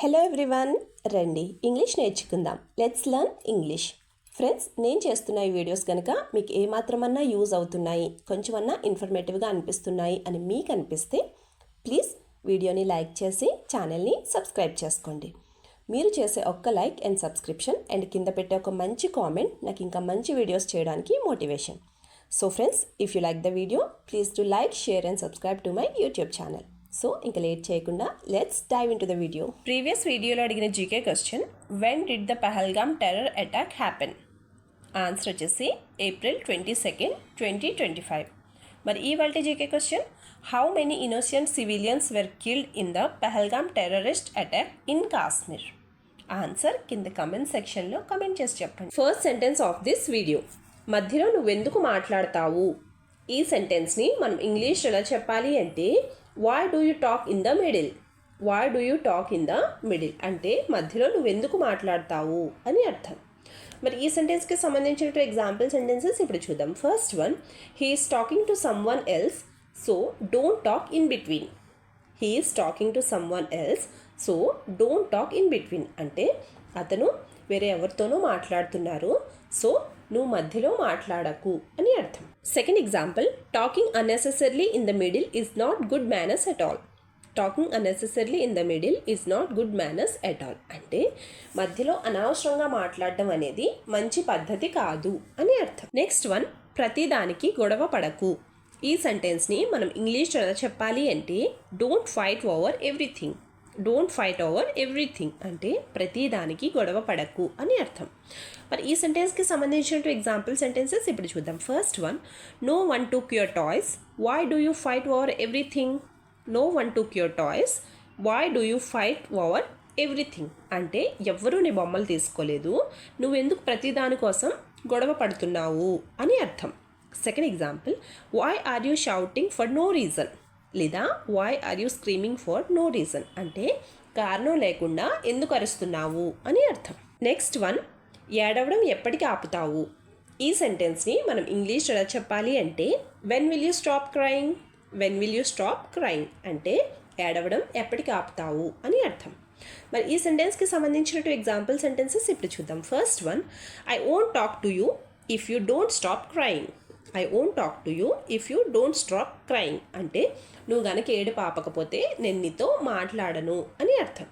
Hello everyone, రండి English నేర్చుకుందాం. Let's learn English. Friends, నేను చేస్తున్న ఈ వీడియోస్ కనుక మీకు ఏమాత్రమన్నా యూజ్ అవుతున్నాయి, కొంచెమన్నా ఇన్ఫర్మేటివ్గా అనిపిస్తున్నాయి అని మీకు అనిపిస్తే ప్లీజ్ వీడియోని లైక్ చేసి ఛానల్ని సబ్స్క్రైబ్ చేసుకోండి. మీరు చేసే ఒక్క లైక్ అండ్ సబ్స్క్రిప్షన్ అండ్ కింద పెట్టే ఒక మంచి కామెంట్ నాకు ఇంకా మంచి వీడియోస్ చేయడానికి motivation. So friends, if you like the video please do like, share and subscribe to my YouTube channel. So ఇంకా లేట్ చేయకుండా let's dive in to the video. Previous వీడియోలో అడిగిన GK question, when did the Pahalgam terror attack happen? Answer వచ్చేసి April 22, 2025. మరి ఇవాల్టి GK question, how many innocent civilians were killed in the Pahalgam terrorist attack in Kashmir? Answer కింద comment సెక్షన్లో comment చేసి చెప్పండి. First sentence of this video, మధ్యలో నువ్వెందుకు మాట్లాడతావు? ఈ సెంటెన్స్ని మనం ఇంగ్లీష్ ఎలా చెప్పాలి అంటే, why do you talk in the middle? Why do you talk in the middle అంటే మధ్యలో నువ్వెందుకు మాట్లాడతావు అని అర్థం. మరి ఈ సెంటెన్స్కి సంబంధించిన ఎగ్జాంపుల్ సెంటెన్సెస్ ఇప్పుడు చూద్దాం. First one, he is talking to some one else, so don't talk in between. He is talking to some one else, so don't talk in between అంటే అతను వేరే ఎవరితోనో మాట్లాడుతున్నారు, సో నువ్వు మధ్యలో మాట్లాడకు అని అర్థం. Second example, talking unnecessarily in the middle is not good manners at all. Talking unnecessarily in the middle is not good manners at all అంటే మధ్యలో అనవసరంగా మాట్లాడడం అనేది మంచి పద్ధతి కాదు అని అర్థం. నెక్స్ట్ వన్, ప్రతిదానికి గొడవ పడకు. ఈ సెంటెన్స్ని మనం ఇంగ్లీష్ ఎలా చెప్పాలి అంటే, don't fight over everything. Don't fight over everything అంటే ప్రతిదానికి గొడవ పడకు అని అర్థం. మరి ఈ సెంటెన్స్కి సంబంధించిన ఎగ్జాంపుల్ సెంటెన్సెస్ ఇప్పుడు చూద్దాం. First one, no one took your toys, why do you fight over everything? No one took your toys, why do you fight over everything అంటే ఎవ్వరూ నీ బొమ్మలు తీసుకోలేదు, నువ్వెందుకు ప్రతిదాని కోసం గొడవ పడుతున్నావు అని అర్థం. Second example, why are you shouting for no reason లేదా why are you screaming for no reason అంటే కారణం లేకుండా ఎందుకు అరుస్తున్నావు అని అర్థం. నెక్స్ట్ వన్, ఏడవడం ఎప్పటికి ఆపుతావు? ఈ సెంటెన్స్ని మనం ఇంగ్లీష్ ఎలా చెప్పాలి అంటే, when will you stop crying? When will you stop crying అంటే ఏడవడం ఎప్పటికి ఆపుతావు అని అర్థం. మరి ఈ సెంటెన్స్కి సంబంధించిన ఎగ్జాంపుల్ సెంటెన్సెస్ ఇప్పుడు చూద్దాం. First one, I won't talk to you if you don't stop crying. I won't talk to you if you don't stop crying అంటే నువ్వు గనక ఏడుపు ఆపకపోతే నేను నీతో మాట్లాడను అని అర్థం.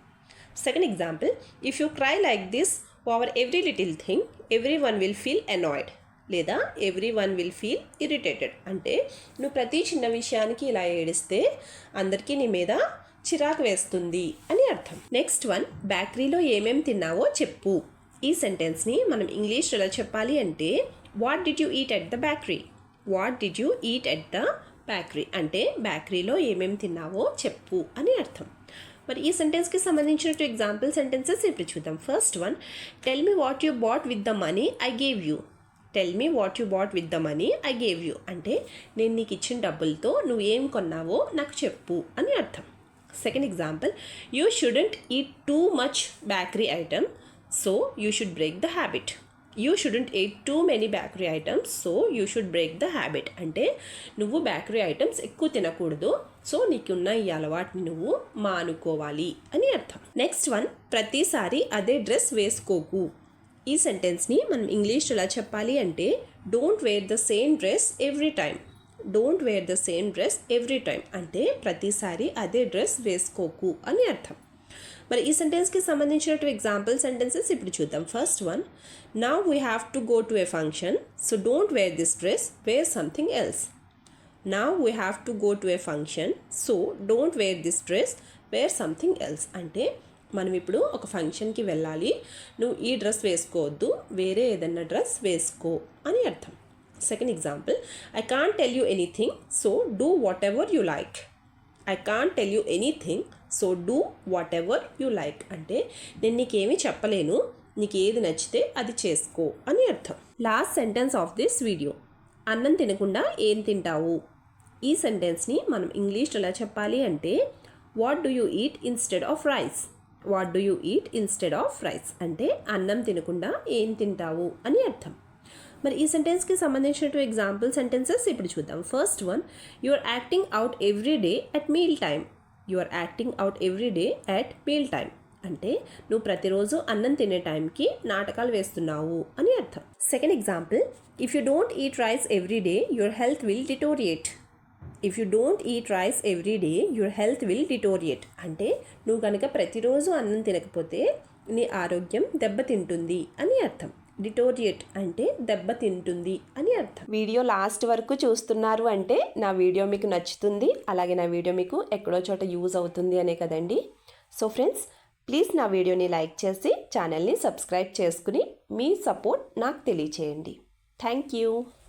Second example, if you cry like this over every little thing everyone will feel annoyed లేదా everyone will feel irritated అంటే నువ్వు ప్రతి చిన్న విషయానికి ఇలా ఏడిస్తే అందరికీ నీ మీద చిరాకు వేస్తుంది అని అర్థం. నెక్స్ట్ వన్, బేకరీలో ఏమేం తిన్నావో చెప్పు. ఈ సెంటెన్స్ని మనం ఇంగ్లీష్ ఎలా చెప్పాలి అంటే, what did you eat at the bakery? What did you eat at the bakery అంటే బేకరీలో ఏమేమి తిన్నావో చెప్పు అని అర్థం. మరి ఈ సెంటెన్స్కి సంబంధించిన ఎగ్జాంపుల్ సెంటెన్సెస్ ఇప్పుడు చూద్దాం. First one, tell me what you bought with the money I gave you. Tell me what you bought with the money I gave you అంటే నేను నీకు ఇచ్చిన డబ్బులతో నువ్వు ఏం కొన్నావో నాకు చెప్పు అని అర్థం. Second example, you shouldn't eat too much bakery item, so you should break the habit. You shouldn't eight too many bakery items, so you should break the habit అంటే నువ్వు బేకరీ ఐటమ్స్ ఎక్కువ తినకూడదు, సో నీకున్న ఈ అలవాటుని నువ్వు మానుకోవాలి అని అర్థం. నెక్స్ట్ వన్, ప్రతిసారి అదే డ్రెస్ వేసుకోకు. ఈ సెంటెన్స్ని మనం ఇంగ్లీష్ ఎలా చెప్పాలి అంటే, don't wear the same dress every time. Don't wear the same dress every time అంటే ప్రతిసారి అదే డ్రెస్ వేసుకోకు అని అర్థం. మరి ఈ సెంటెన్స్కి సంబంధించిన ఎగ్జాంపుల్ సెంటెన్సెస్ ఇప్పుడు చూద్దాం. First one, now we have to go to a function, so don't wear this dress, wear something else. Now we have to go to a function, so don't wear this dress, wear something else అంటే మనం ఇప్పుడు ఒక ఫంక్షన్కి వెళ్ళాలి, నువ్వు ఈ dress వేసుకోవద్దు, వేరే ఏదన్నా డ్రెస్ వేసుకో అని అర్థం. Second example, I can't tell you anything, so do what ever you like. I can't tell you anything, so do what ever you like అంటే నేను నీకేమీ చెప్పలేను, నీకు ఏది నచ్చితే అది చేసుకో అని అర్థం. Last sentence of this video, అన్నం తినకుండా ఏం తింటావు? ఈ సెంటెన్స్ని మనం ఇంగ్లీష్ ఎలా చెప్పాలి అంటే, what do you eat instead of rice. What do you eat instead of rice అంటే అన్నం తినకుండా ఏం తింటావు అని అర్థం. మరి ఈ సెంటెన్స్కి సంబంధించిన ఎగ్జాంపుల్ సెంటెన్సెస్ ఇప్పుడు చూద్దాం. First one, you are acting out every day at meal time. You are acting out every day at meal time అంటే నువ్వు ప్రతిరోజు అన్నం తినే టైంకి నాటకాలు వేస్తున్నావు అని అర్థం. Second example, if you don't eat rice every day your health will deteriorate. If you don't eat rice every day your health will deteriorate అంటే నువ్వు కనుక ప్రతిరోజు అన్నం తినకపోతే నీ ఆరోగ్యం దెబ్బతింటుంది అని అర్థం. డిటోరియేట్ అంటే దెబ్బతింటుంది అని అర్థం. వీడియో లాస్ట్ వరకు చూస్తున్నారు అంటే నా వీడియో మీకు నచ్చుతుంది, అలాగే నా వీడియో మీకు ఎక్కడో చోట యూజ్ అవుతుంది అనే కదండి. సో ఫ్రెండ్స్, ప్లీజ్ నా వీడియోని లైక్ చేసి ఛానల్ని సబ్స్క్రైబ్ చేసుకుని మీ సపోర్ట్ నాకు తెలియచేయండి. Thank you.